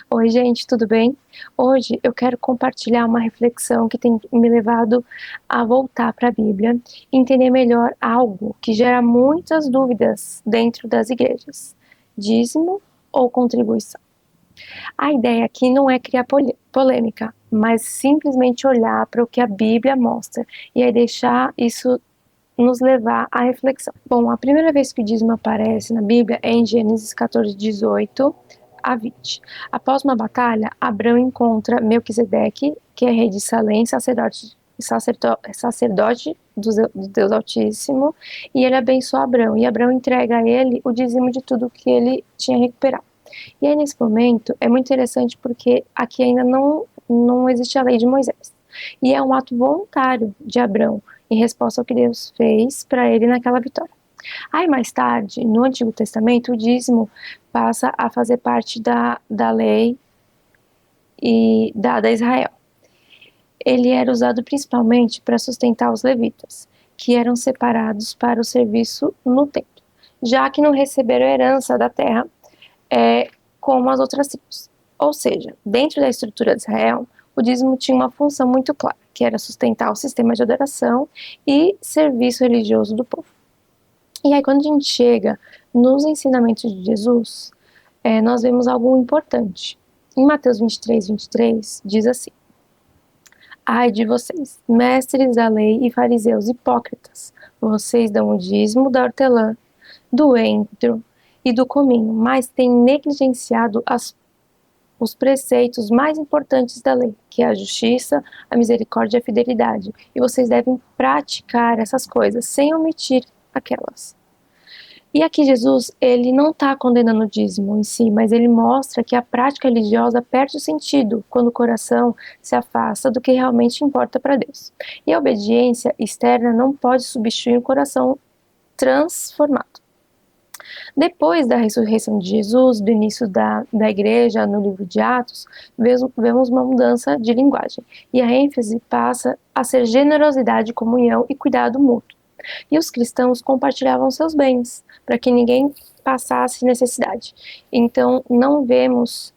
Oi, gente, tudo bem? Hoje eu quero compartilhar uma reflexão que tem me levado a voltar para a Bíblia e entender melhor algo que gera muitas dúvidas dentro das igrejas: dízimo ou contribuição. A ideia aqui não é criar polêmica, mas simplesmente olhar para o que a Bíblia mostra e aí deixar isso nos levar à reflexão. Bom, a primeira vez que o dízimo aparece na Bíblia é em Gênesis 14, 18 a 20. Após uma batalha, Abrão encontra Melquisedeque, que é rei de Salém, sacerdote do Deus Altíssimo, e ele abençoa Abrão, e Abrão entrega a ele o dízimo de tudo que ele tinha recuperado. E aí, nesse momento, é muito interessante porque aqui ainda não existe a lei de Moisés. E é um ato voluntário de Abrão, em resposta ao que Deus fez para ele naquela vitória. Aí, mais tarde, no Antigo Testamento, o dízimo passa a fazer parte da lei e dada a Israel. Ele era usado principalmente para sustentar os levitas, que eram separados para o serviço no templo, já que não receberam herança da terra como as outras tribos. Ou seja, dentro da estrutura de Israel, o dízimo tinha uma função muito clara, que era sustentar o sistema de adoração e serviço religioso do povo. E aí, quando a gente chega nos ensinamentos de Jesus, nós vemos algo importante. Em Mateus 23, 23, diz assim: Ai de vocês, mestres da lei e fariseus hipócritas, vocês dão o dízimo da hortelã, do endro e do cominho, mas têm negligenciado os preceitos mais importantes da lei, que é a justiça, a misericórdia e a fidelidade. E vocês devem praticar essas coisas sem omitir aquelas. E aqui Jesus, ele não está condenando o dízimo em si, mas ele mostra que a prática religiosa perde o sentido quando o coração se afasta do que realmente importa para Deus. E a obediência externa não pode substituir o coração transformado. Depois da ressurreição de Jesus, do início da igreja, no livro de Atos, vemos uma mudança de linguagem. E a ênfase passa a ser generosidade, comunhão e cuidado mútuo. E os cristãos compartilhavam seus bens, para que ninguém passasse necessidade. Então, não vemos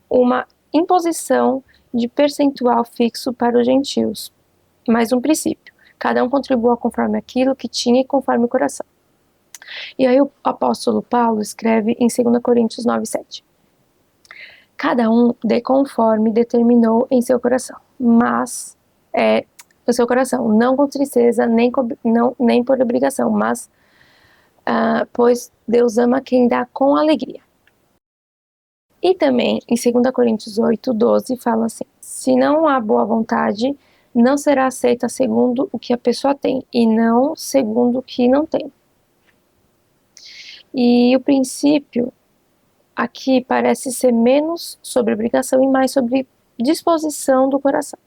uma imposição de percentual fixo para os gentios, mas um princípio. Cada um contribua conforme aquilo que tinha e conforme o coração. E aí o apóstolo Paulo escreve em 2 Coríntios 9, 7. Cada um dê conforme determinou em seu coração, mas no seu coração, não com tristeza, nem por obrigação, mas pois Deus ama quem dá com alegria. E também em 2 Coríntios 8, 12 fala assim: se não há boa vontade, não será aceita segundo o que a pessoa tem, e não segundo o que não tem. E o princípio aqui parece ser menos sobre obrigação e mais sobre disposição do coração.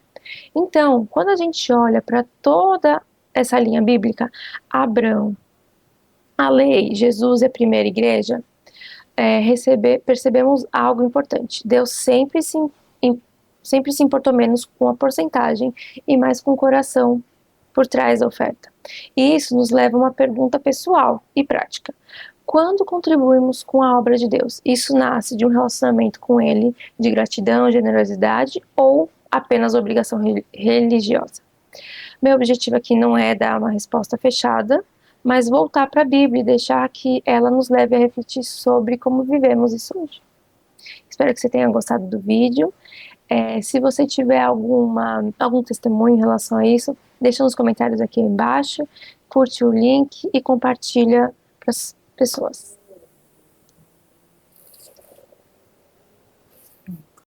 Então, quando a gente olha para toda essa linha bíblica, Abraão, a lei, Jesus e a primeira igreja, percebemos algo importante. Deus sempre se importou menos com a porcentagem e mais com o coração por trás da oferta. E isso nos leva a uma pergunta pessoal e prática. Quando contribuímos com a obra de Deus, isso nasce de um relacionamento com Ele, de gratidão, generosidade ou apenas obrigação religiosa? Meu objetivo aqui não é dar uma resposta fechada, mas voltar para a Bíblia e deixar que ela nos leve a refletir sobre como vivemos isso hoje. Espero que você tenha gostado do vídeo. Se você tiver algum testemunho em relação a isso, deixa nos comentários aqui embaixo, curte o link e compartilha para as pessoas.